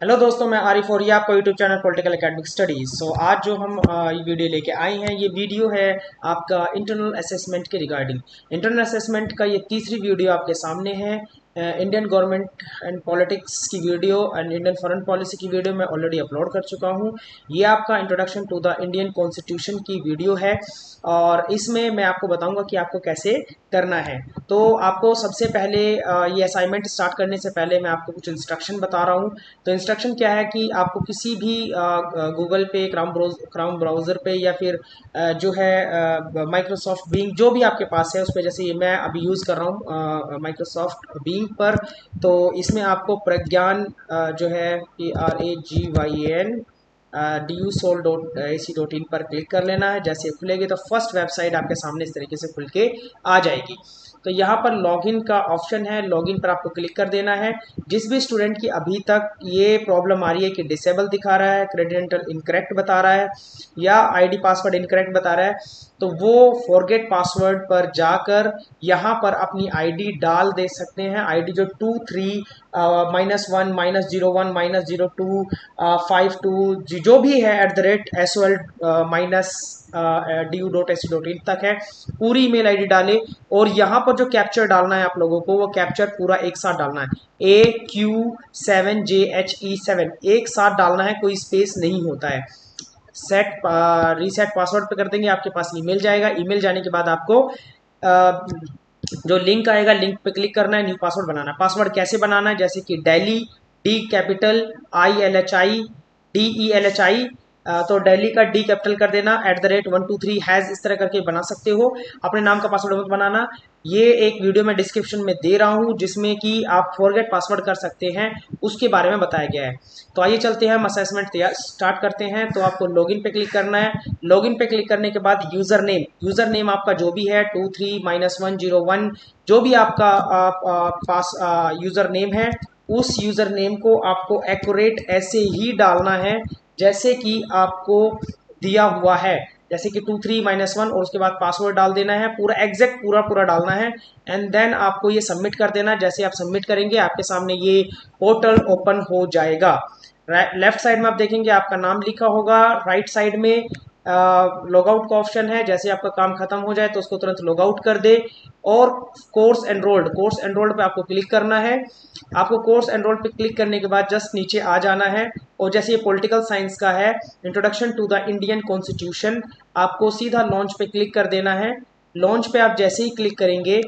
Hello दोस्तों, मैं आरिफ और ये आपका YouTube channel political academic studies. आज जो हम ये वीडियो लेके आए हैं, ये वीडियो है आपका इंटरनल असेसमेंट के रिगार्डिंग। इंटरनल असेसमेंट का ये तीसरी वीडियो आपके सामने है। इंडियन गवर्नमेंट एंड पॉलिटिक्स की video and Indian foreign policy की वीडियो मैं ऑलरेडी अपलोड कर चुका हूँ। ये आपका introduction to the Indian constitution की वीडियो है और इसमें मैं आपको बताऊंगा कि आपको कैसे करना है। तो आपको सबसे पहले ये असाइनमेंट स्टार्ट करने से पहले मैं आपको कुछ इंस्ट्रक्शन बता रहा हूँ। तो इंस्ट्रक्शन क्या है कि आपको किसी भी गूगल पे, क्राउम ब्राउज़र पे या फिर जो है माइक्रोसॉफ्ट बीइंग जो भी आपके पास है उस पर, जैसे ये मैं अभी यूज़ कर रहा हूँ माइक्रोसॉफ्ट बीइंग पर। तो इसमें आपको प्रज्ञान जो है PRAGYAN DUSOL.AC.in पर क्लिक कर लेना है। जैसे खुलेगी तो फर्स्ट वेबसाइट आपके सामने इस तरीके से खुल के आ जाएगी। तो यहाँ पर लॉगिन का ऑप्शन है, लॉगिन पर आपको क्लिक कर देना है। जिस भी स्टूडेंट की अभी तक ये प्रॉब्लम आ रही है कि डिसेबल दिखा रहा है, क्रेडेंशियल इनकरेक्ट बता रहा है या आईडी पासवर्ड इनकरेक्ट बता रहा है, तो वो फॉरगेट पासवर्ड पर जाकर यहाँ पर अपनी आईडी डाल दे सकते हैं। आईडी जो 23 -1 -01 -02 52 जो भी है @SOL -DU.AC.in तक है, पूरी ईमेल आईडी डाले। और यहाँ पर जो कैप्चर डालना है आप लोगों को, वो कैप्चर पूरा एक साथ डालना है, AQ7JHE7 एक साथ डालना है, कोई स्पेस नहीं होता है। सेट रीसेट पासवर्ड पे कर देंगे, आपके पास ईमेल जाएगा। ईमेल जाने के बाद आपको जो लिंक आएगा, लिंक पे क्लिक करना है, न्यू पासवर्ड बनाना है। पासवर्ड कैसे बनाना है, जैसे कि डेली D कैपिटल ILHI तो दिल्ली का D कैपिटल कर देना, @123 इस तरह करके बना सकते हो। अपने नाम का पासवर्ड मत बनाना। ये एक वीडियो मैं डिस्क्रिप्शन में दे रहा हूँ जिसमें कि आप फॉरगेट पासवर्ड कर सकते हैं, उसके बारे में बताया गया है। तो आइए चलते हैं, हम असेसमेंट स्टार्ट करते हैं। तो आपको लॉगिन पे क्लिक करना है। लॉगिन पे क्लिक करने के बाद यूजर नेम आपका जो भी है 23 -101 जो भी आपका पास यूजर नेम है, उस यूजर नेम को आपको एक्यूरेट ऐसे ही डालना है जैसे कि आपको दिया हुआ है। जैसे कि 23 -1 और उसके बाद पासवर्ड डाल देना है, पूरा एग्जैक्ट पूरा डालना है। एंड देन आपको ये सबमिट कर देना है। जैसे आप सबमिट करेंगे, आपके सामने ये पोर्टल ओपन हो जाएगा। लेफ्ट साइड में आप देखेंगे आपका नाम लिखा होगा, राइट साइड में लॉग आउट का ऑप्शन है। जैसे आपका काम खत्म हो जाए तो उसको तुरंत लॉग आउट कर दे। और कोर्स एनरोल्ड पे आपको क्लिक करना है। आपको कोर्स एनरोल्ड पे क्लिक करने के बाद जस्ट नीचे आ जाना है। और जैसे ये पॉलिटिकल साइंस का है, introduction to the Indian constitution, आपको सीधा लॉन्च पे क्लिक कर देना है। लॉन्च पे आप जैसे ही क्लिक करेंगे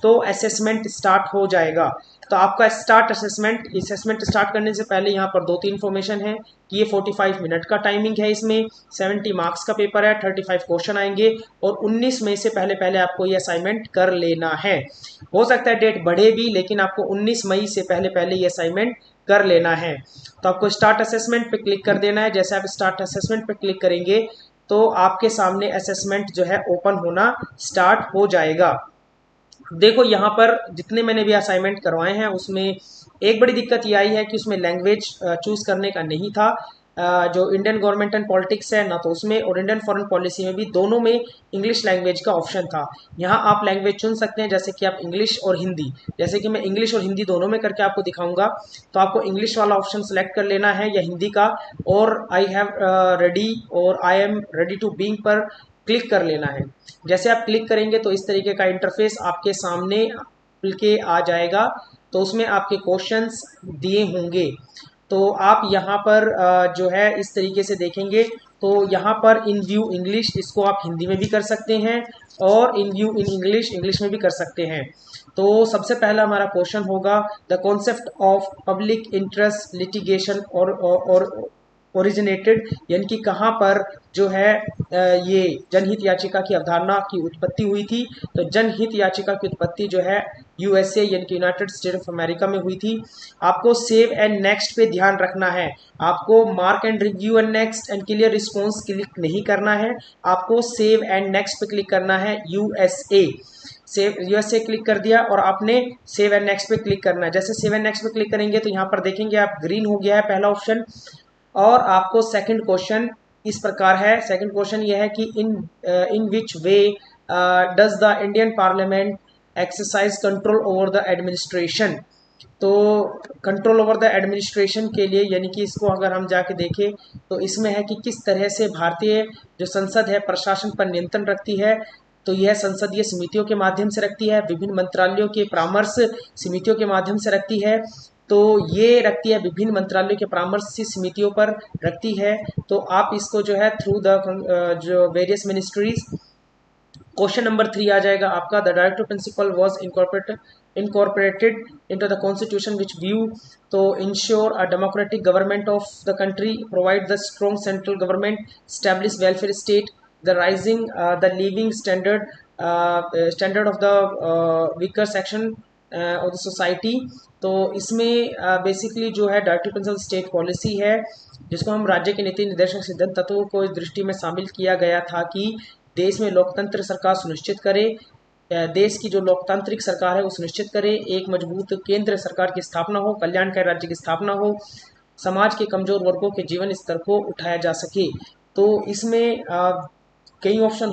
तो असेसमेंट स्टार्ट हो जाएगा। तो आपका असेसमेंट स्टार्ट करने से पहले यहाँ पर दो तीन इन्फॉर्मेशन है कि ये 45 मिनट का टाइमिंग है। इसमें 70 मार्क्स का पेपर है, 35 क्वेश्चन आएंगे और 19 मई से पहले पहले आपको ये असाइनमेंट कर लेना है। हो सकता है डेट बढ़े भी, लेकिन आपको 19 मई से पहले पहले ये असाइनमेंट कर लेना है। तो आपको स्टार्ट असेसमेंट पे क्लिक कर देना है। जैसे आप स्टार्ट असेसमेंट पे क्लिक करेंगे तो आपके सामने असेसमेंट जो है ओपन होना स्टार्ट हो जाएगा। देखो, यहाँ पर जितने मैंने भी असाइनमेंट करवाए हैं उसमें एक बड़ी दिक्कत ये आई है कि उसमें लैंग्वेज चूज करने का नहीं था। जो इंडियन गवर्नमेंट एंड पॉलिटिक्स है ना, तो उसमें और इंडियन फॉरेन पॉलिसी में भी दोनों में इंग्लिश लैंग्वेज का ऑप्शन था। यहाँ आप लैंग्वेज चुन सकते हैं, जैसे कि आप इंग्लिश और हिंदी। जैसे कि मैं इंग्लिश और हिंदी दोनों में करके आपको दिखाऊंगा। तो आपको इंग्लिश वाला ऑप्शन सेलेक्ट कर लेना है या हिंदी का, और आई हैव रेडी और I am ready to being पर क्लिक कर लेना है। जैसे आप क्लिक करेंगे तो इस तरीके का इंटरफेस आपके सामने खुल के आ जाएगा। तो उसमें आपके क्वेश्चंस दिए होंगे। तो आप यहाँ पर जो है इस तरीके से देखेंगे। तो यहाँ पर इन व्यू इंग्लिश, इसको आप हिंदी में भी कर सकते हैं और इन व्यू इन इंग्लिश इंग्लिश में भी कर सकते हैं। तो सबसे पहला हमारा क्वेश्चन होगा, the concept of public interest litigation और ओरिजिनेटेड, यानी कि कहाँ पर जो है ये जनहित याचिका की अवधारणा की उत्पत्ति हुई थी। तो जनहित याचिका की उत्पत्ति जो है यूएसए यानी कि यूनाइटेड स्टेट ऑफ अमेरिका में हुई थी। आपको सेव एंड नेक्स्ट पे ध्यान रखना है। आपको mark and review and next and clear response click नहीं करना है, आपको सेव एंड नेक्स्ट पे क्लिक करना है। यूएसए सेव यूएसए क्लिक कर दिया और आपने सेव एंड नेक्स्ट पे क्लिक करना है। जैसे सेव एंड नेक्स्ट पे क्लिक करेंगे तो यहाँ पर देखेंगे आप ग्रीन हो गया है पहला ऑप्शन। और आपको सेकंड क्वेश्चन इस प्रकार है। सेकंड क्वेश्चन यह है कि in which way does the Indian parliament exercise control over the administration. तो कंट्रोल ओवर द एडमिनिस्ट्रेशन के लिए, यानी कि इसको अगर हम जाके देखें तो इसमें है कि किस तरह से भारतीय जो संसद है प्रशासन पर नियंत्रण रखती है। तो यह संसदीय समितियों के माध्यम से रखती है, विभिन्न मंत्रालयों के परामर्श समितियों के माध्यम से रखती है। तो ये रखती है विभिन्न मंत्रालयों के परामर्श समितियों पर रखती है। तो आप इसको जो है थ्रू द जो वेरियस मिनिस्ट्रीज। क्वेश्चन नंबर 3 आ जाएगा आपका, the directive principle was incorporated into the constitution which view to ensure a democratic government of the country, provide the strong central government, establish welfare state, the rising the living standard of the weaker section of the society। तो इसमें basically जो है directive principle state policy है, जिसको हम राज्य के नीति निर्देशक सिद्धांत तत्वों को इस दृष्टि में शामिल किया गया था कि देश में लोकतंत्र सरकार सुनिश्चित करे, देश की जो लोकतांत्रिक सरकार है वो सुनिश्चित करे, एक मजबूत केंद्र सरकार की स्थापना हो, कल्याणकारी राज्य की स्थापना हो, समाज के कमजोर वर्गों के जीवन स्तर को उठाया जा सके। तो इसमें कई ऑप्शन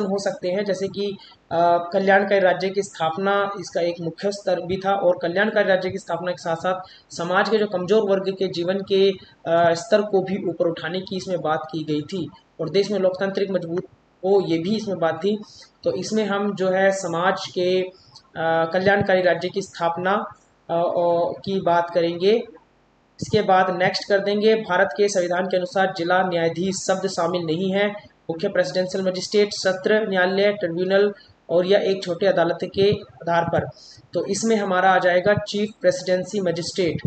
हो सकते हैं, जैसे कि कल्याणकारी राज्य की स्थापना इसका एक मुख्य स्तर भी था, और कल्याणकारी राज्य की स्थापना के साथ साथ समाज के जो कमजोर वर्ग के जीवन के स्तर को भी ऊपर उठाने की इसमें बात की गई थी, और देश में लोकतांत्रिक मजबूत हो ये भी इसमें बात थी। तो इसमें हम जो है समाज के कल्याणकारी राज्य की स्थापना की बात करेंगे। इसके बाद नेक्स्ट कर देंगे, भारत के संविधान के अनुसार जिला न्यायाधीश शब्द शामिल नहीं है, मुख्य प्रेसिडेंशियल मजिस्ट्रेट, सत्र न्यायालय, ट्रिब्यूनल और या एक छोटे अदालत के आधार पर। तो इसमें हमारा आ जाएगा chief presidency magistrate.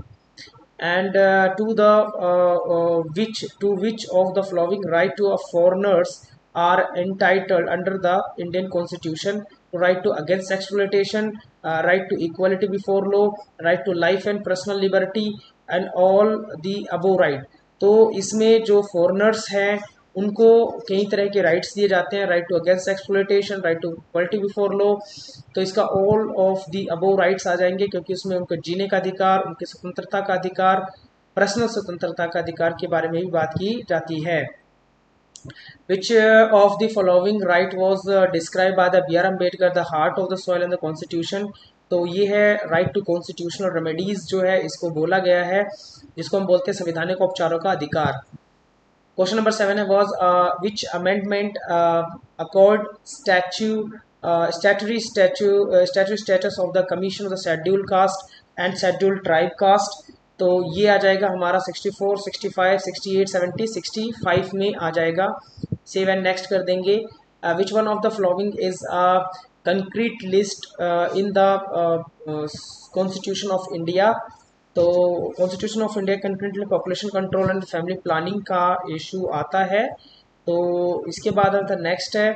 And to which of the following right to a foreigners are entitled under the Indian Constitution: right to against exploitation, right to equality before law, right to life and personal liberty, and all the above right। तो इसमें जो foreigners हैं उनको कई तरह के rights दिए जाते हैं, right to against exploitation, right to equality before law. तो इसका all of the above rights आ जाएंगे, क्योंकि उसमें उनको जीने का अधिकार, उनकी स्वतंत्रता का अधिकार, पर्सनल स्वतंत्रता का अधिकार के बारे में भी बात की जाती है। Which of the following right was described by the B.R. Ambedkar, the heart of the soil and the constitution? तो ये है राइट टू कॉन्स्टिट्यूशनल रेमेडीज जो है इसको बोला गया है, जिसको हम बोलते हैं संवैधानिक उपचारों का अधिकार। क्वेश्चन नंबर 7 है, was which amendment accord statutory status of the commission of the scheduled caste and scheduled tribe caste? तो ये आ जाएगा हमारा 64, 65, 68, 70, 65 में आ जाएगा। सेव एंड नेक्स्ट कर देंगे। Which one of the following is a concrete list in the constitution of India? तो constitution of India concretely population control and family planning का इशू आता है। तो इसके बाद द नेक्स्ट है,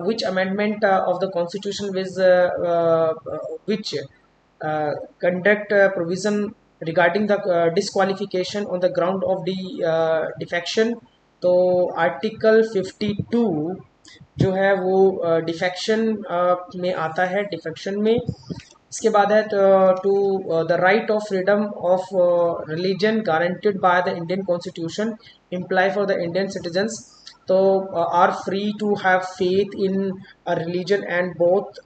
which amendment of the constitution which conduct provision regarding the disqualification on the ground of the defection? तो article 52 जो है वो डिफेक्शन में आता है, डिफेक्शन में। इसके बाद है to the right of freedom of religion guaranteed by the Indian constitution imply for the Indian citizens. तो are free to have faith in a religion and both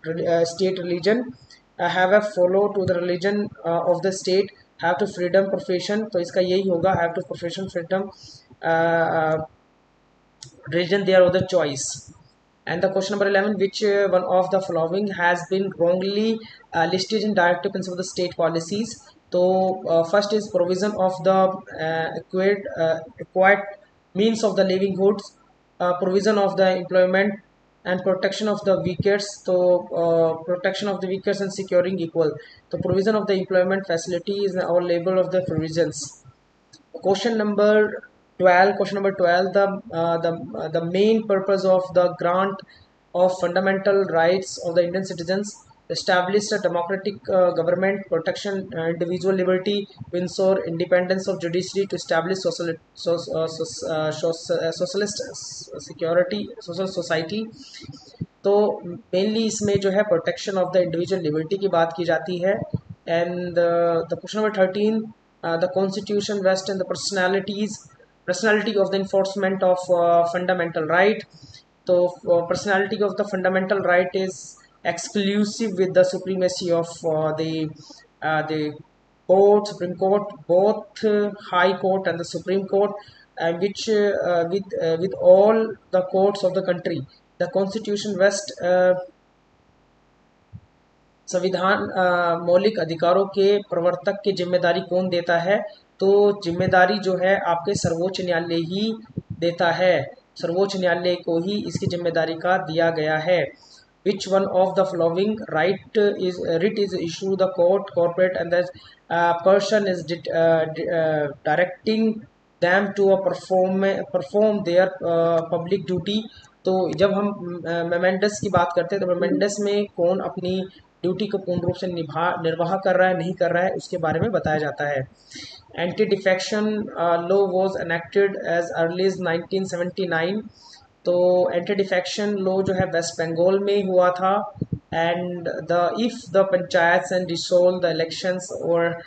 state religion have a follow to the religion of the state, have to freedom profession. तो इसका यही होगा, have to profession freedom religion their other choice। And the question number 11, which one of the following has been wrongly listed in directive principle of the state policies? तो first is provision of the acquired means of the livelihoods, provision of the employment and protection of the weakers। तो protection of the weakers and securing equal, तो provision of the employment facility is all label of the provisions। Question number 12, the main purpose of the grant of fundamental rights of the Indian citizens: establish a democratic government, protection individual liberty, to ensure independence of judiciary, to establish socialist security, social society। तो mainly इसमें जो है protection of the individual liberty की बात की जाती है। And the question number 13, the constitution vests in the personality of the enforcement of fundamental right। तो personality of the fundamental right is exclusive with the supremacy of the the court, Supreme Court, both High Court and the Supreme Court, and which with all the courts of the country, the Constitution West संविधान मौलिक अधिकारों के प्रवर्तक की जिम्मेदारी कौन देता है? तो जिम्मेदारी जो है आपके सर्वोच्च न्यायालय ही देता है, सर्वोच्च न्यायालय को ही इसकी जिम्मेदारी का दिया गया है। Which one of the following writ is issue the corporate and the person is directing them to perform their public duty? तो जब हम मेमेंडस की बात करते हैं तो मेमेंडस में कौन अपनी ड्यूटी को पूर्ण रूप से निर्वाह कर रहा है, नहीं कर रहा है, उसके बारे में बताया जाता है। Anti defection law was enacted as early as 1979। तो एंटी डिफेक्शन लॉ जो है वेस्ट बंगाल में हुआ था। And the if the panchayat and dissolve the elections और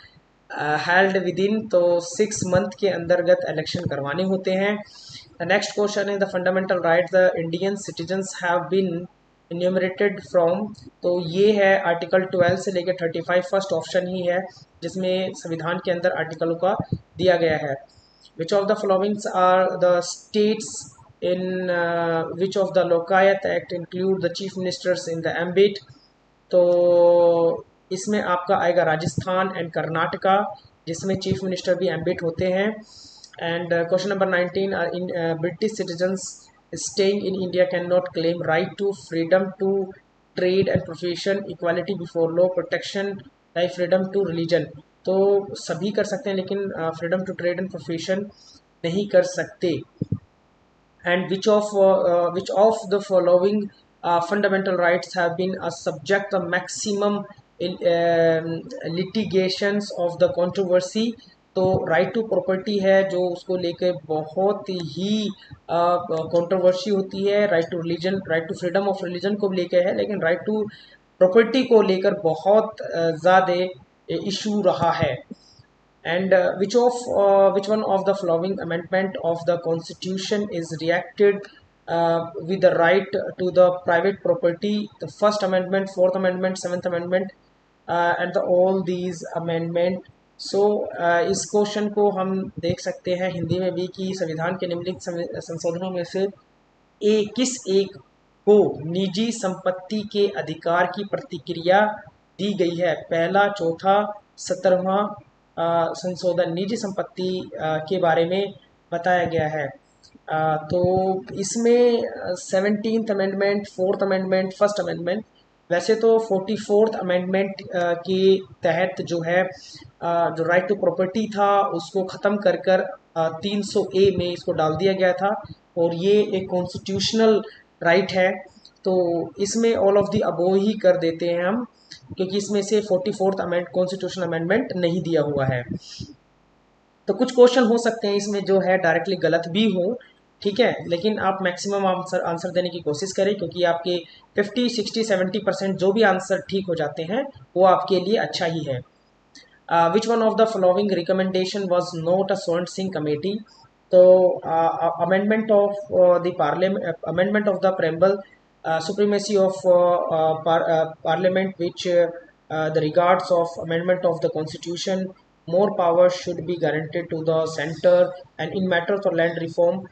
हेल्ड विद इन, तो 6 मंथ के अंतर्गत इलेक्शन करवाने होते हैं। द नेक्स्ट क्वेश्चन है the fundamental right the Indian citizens have been enumerated from. तो ये है आर्टिकल 12 से लेकर 35, फर्स्ट ऑप्शन ही है जिसमें संविधान के अंदर आर्टिकलों का दिया गया है। Which of the followings are the states in which of the Lokayukta act include the chief ministers in the ambit. तो इसमें आपका आएगा राजस्थान एंड कर्नाटका, जिसमें चीफ मिनिस्टर भी एम्बिट होते हैं। And question number 19 in British citizens staying in India cannot claim right to freedom to trade and profession, equality before law, protection like freedom to religion। तो सभी कर सकते हैं लेकिन freedom to trade and profession नहीं कर सकते। And which of the following fundamental rights have been a subject of maximum litigations of the controversy। तो राइट टू प्रॉपर्टी है जो उसको लेकर बहुत ही कंट्रोवर्सी होती है। Right to religion, right to freedom of religion को लेकर है, लेकिन राइट टू प्रॉपर्टी को लेकर बहुत ज़्यादा इशू रहा है। And which one of the following amendment of the constitution is reacted with the right to the private property? The first amendment, fourth amendment, seventh amendment and all these amendment। सो इस question को हम देख सकते हैं हिंदी में भी कि संविधान के निम्नलिखित संशोधनों में से किस एक को निजी संपत्ति के अधिकार की प्रतिक्रिया दी गई है? पहला, चौथा, 17वां संशोधन निजी संपत्ति के बारे में बताया गया है। तो इसमें 17th amendment, 4th amendment, first amendment, वैसे तो 44th अमेंडमेंट के तहत जो है जो राइट टू प्रॉपर्टी था उसको ख़त्म कर 300A में इसको डाल दिया गया था, और ये एक कॉन्स्टिट्यूशनल राइट है। तो इसमें ऑल ऑफ दी अबो ही कर देते हैं हम, क्योंकि इसमें से 44th कॉन्स्टिट्यूशनल अमेंडमेंट नहीं दिया हुआ है। तो कुछ क्वेश्चन हो सकते हैं इसमें जो है डायरेक्टली गलत भी हो, ठीक है, लेकिन आप मैक्सिमम आंसर देने की कोशिश करें, क्योंकि आपके 50, 60, 70% जो भी आंसर ठीक हो जाते हैं वो आपके लिए अच्छा ही है। विच one of the following recommendation was not a स्वर्ण सिंह कमेटी? तो amendment of the amendment of the preamble, supremacy of parliament which the regards of amendment of the constitution, more power should be guaranteed to the center, and in matters of land reform,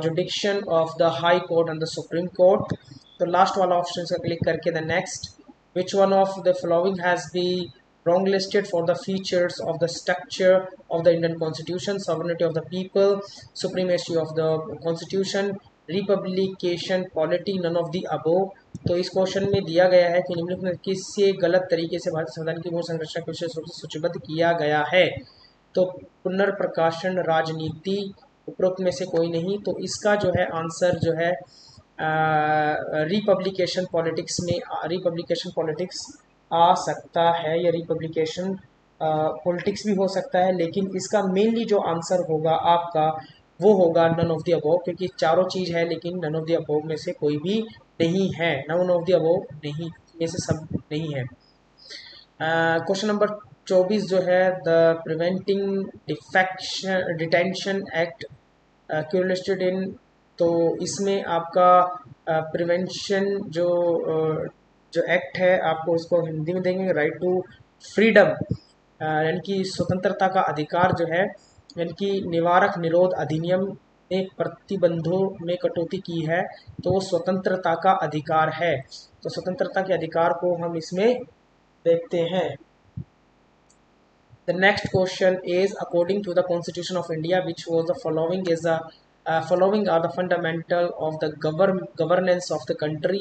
jurisdiction of the high court and the supreme court। तो last वाला option का click करके the next, which one of the following has been wrong listed for the features of the structure of the Indian Constitution: sovereignty of the people, supremacy of the constitution, republican polity, none of the above। तो इस question में दिया गया है कि निम्नलिखित में किससे गलत तरीके से भारतीय संविधान की मूल संरचना को विशेष रूप से सूचीबद्ध किया गया है? तो पुनर्प्रकाशन राजनीति उपरोक्त में से कोई नहीं। तो इसका जो है आंसर जो है रिपब्लिकेशन पॉलिटिक्स में, रिपब्लिकेशन पॉलिटिक्स आ सकता है, या रिपब्लिकेशन पॉलिटिक्स भी हो सकता है, लेकिन इसका मेनली जो आंसर होगा आपका वो होगा नन ऑफ द अबोव, क्योंकि चारों चीज़ है लेकिन नन ऑफ द अबोव में से कोई भी नहीं है। नन ऑफ द अबोव नहीं में से सब नहीं है। क्वेश्चन नंबर 24 जो है द प्रिवेंटिंग डिटेंशन एक्ट क्यों लिस्टेड इन? तो इसमें आपका प्रिवेंशन जो एक्ट है, आपको इसको हिंदी में देंगे राइट टू फ्रीडम यानी कि स्वतंत्रता का अधिकार जो है, यानी कि निवारक निरोध अधिनियम ने प्रतिबंधों में कटौती की है, तो वो स्वतंत्रता का अधिकार है। तो स्वतंत्रता के अधिकार को हम इसमें देखते हैं। The next question is, according to the Constitution of India, which was the following is the following are the fundamental of the governance of the country.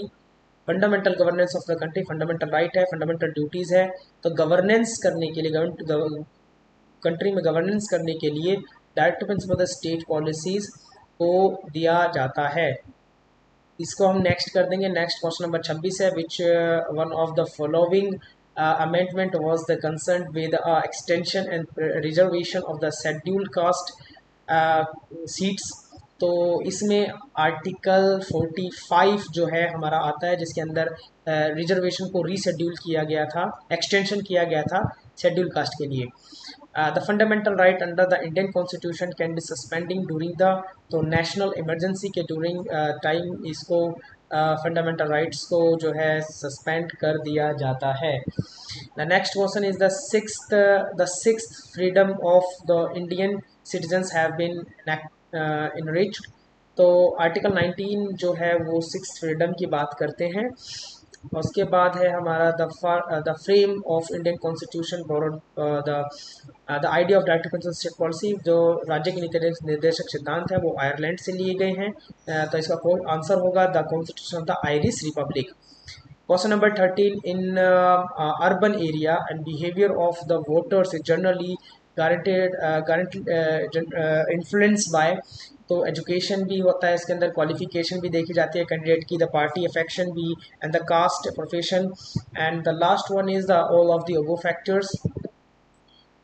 Fundamental governance of the country, fundamental right है, fundamental duties है। तो governance करने के लिए, country में governance करने के लिए direct principle of the state policies को दिया जाता है। इसको हम नेक्स्ट कर देंगे। नेक्स्ट क्वेश्चन नंबर 26 है, विच one of the following amendment was the concerned with extension and reservation of the scheduled caste seats। तो इसमें आर्टिकल 45 जो है हमारा आता है, जिसके अंदर रिजर्वेशन को रीशेड्यूल किया गया था, एक्सटेंशन किया गया था शेड्यूल कास्ट के लिए। The fundamental right under the Indian constitution can be suspending during the, तो नेशनल इमरजेंसी के ड्यूरिंग टाइम इसको फंडामेंटल राइट्स को जो है सस्पेंड कर दिया जाता है। The next question is the sixth freedom of the Indian citizens have been enriched. तो आर्टिकल 19 जो है वो सिक्स फ्रीडम की बात करते हैं। उसके बाद है हमारा the frame of Indian constitution borrowed the idea of direct principle state policy. जो राज्य के नीति निर्देशक सिद्धांत है वो आयरलैंड से लिए गए हैं। तो इसका आंसर होगा the constitution of the Irish Republic. Question number 13, in urban area and behavior of the voters is generally influenced by, तो एजुकेशन भी होता है इसके अंदर, क्वालिफिकेशन भी देखी जाती है कैंडिडेट की, द पार्टी अफेक्शन भी, and the caste profession, and the last one is the all of the above factors.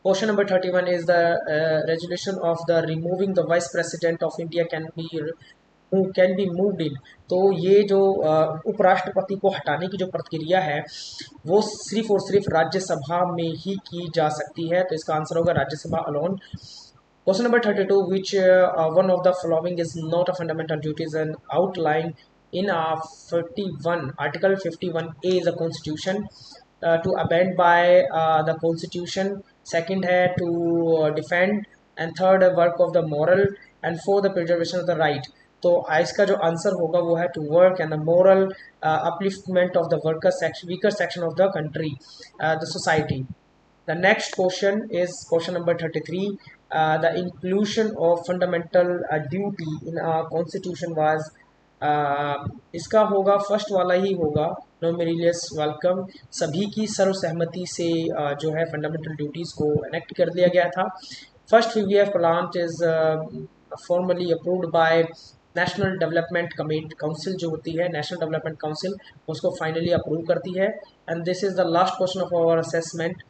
Question number 31 is the resolution of the removing the vice president of India can be moved in। तो ये जो उपराष्ट्रपति को हटाने की जो प्रक्रिया है वो सिर्फ और सिर्फ राज्यसभा में ही की जा सकती है। तो इसका आंसर होगा Rajya Sabha alone. Question number 32, which one of the following is not a fundamental duty is an outline in 51 Article 51A is the Constitution to abide by the Constitution. Second है to defend, and third work of the moral, and fourth the preservation of the right। तो इसका जो answer होगा वो है to work and the moral upliftment of the weaker section of the country, the society. The next question is question number 33. The inclusion of fundamental duty in our constitution was इसका होगा first वाला ही होगा, no मेरिलियस welcome. सभी की सर्वसहमति से जो है fundamental duties को एनेक्ट कर दिया गया था। First PVF plant is formally approved by national development council, जो होती है नेशनल डेवलपमेंट काउंसिल, उसको फाइनली अप्रूव करती है। And this is the last question of our assessment.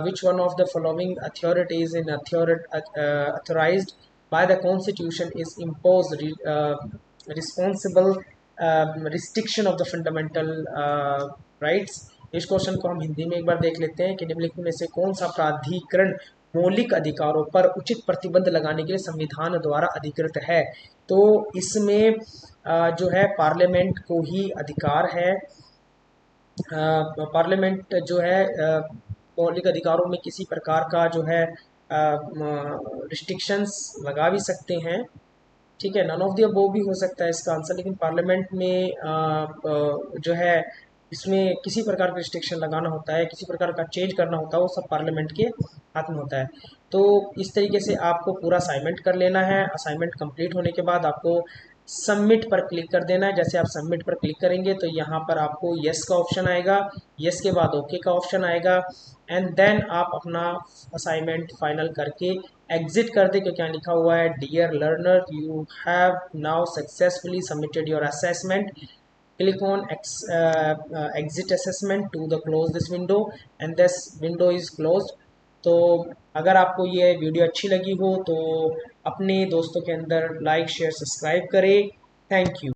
Which one of the following authorities in authorized by the Constitution is imposed responsible restriction of the fundamental rights। इस question को हम हिंदी में एक बार देख लेते हैं कि निम्नलिखित में से कौन सा प्राधिकरण मौलिक अधिकारों पर उचित प्रतिबंध लगाने के लिए संविधान द्वारा अधिकृत है। तो इसमें जो है पार्लियामेंट को ही अधिकार है। पार्लियामेंट जो है मौलिक अधिकारों में किसी प्रकार का जो है रिस्ट्रिक्शंस लगा भी सकते हैं, ठीक है, नन ऑफ द अबव भी हो सकता है इसका आंसर, लेकिन पार्लियामेंट में जो है इसमें किसी प्रकार का रिस्ट्रिक्शन लगाना होता है, किसी प्रकार का चेंज करना होता है, वो सब पार्लियामेंट के हाथ में होता है। तो इस तरीके से आपको पूरा असाइनमेंट कर लेना है। असाइनमेंट कंप्लीट होने के बाद आपको सबमिट पर क्लिक कर देना है। जैसे आप सबमिट पर क्लिक करेंगे तो यहाँ पर आपको यस का ऑप्शन आएगा, यस के बाद ओके का ऑप्शन आएगा, एंड देन आप अपना असाइनमेंट फाइनल करके एग्जिट कर दे, क्योंकि यहाँ लिखा हुआ है dear learner you have now successfully submitted your assessment, click on exit assessment to the close this window and this window is closed। तो अगर आपको ये वीडियो अच्छी लगी हो तो अपने दोस्तों के अंदर लाइक शेयर सब्सक्राइब करें। Thank you.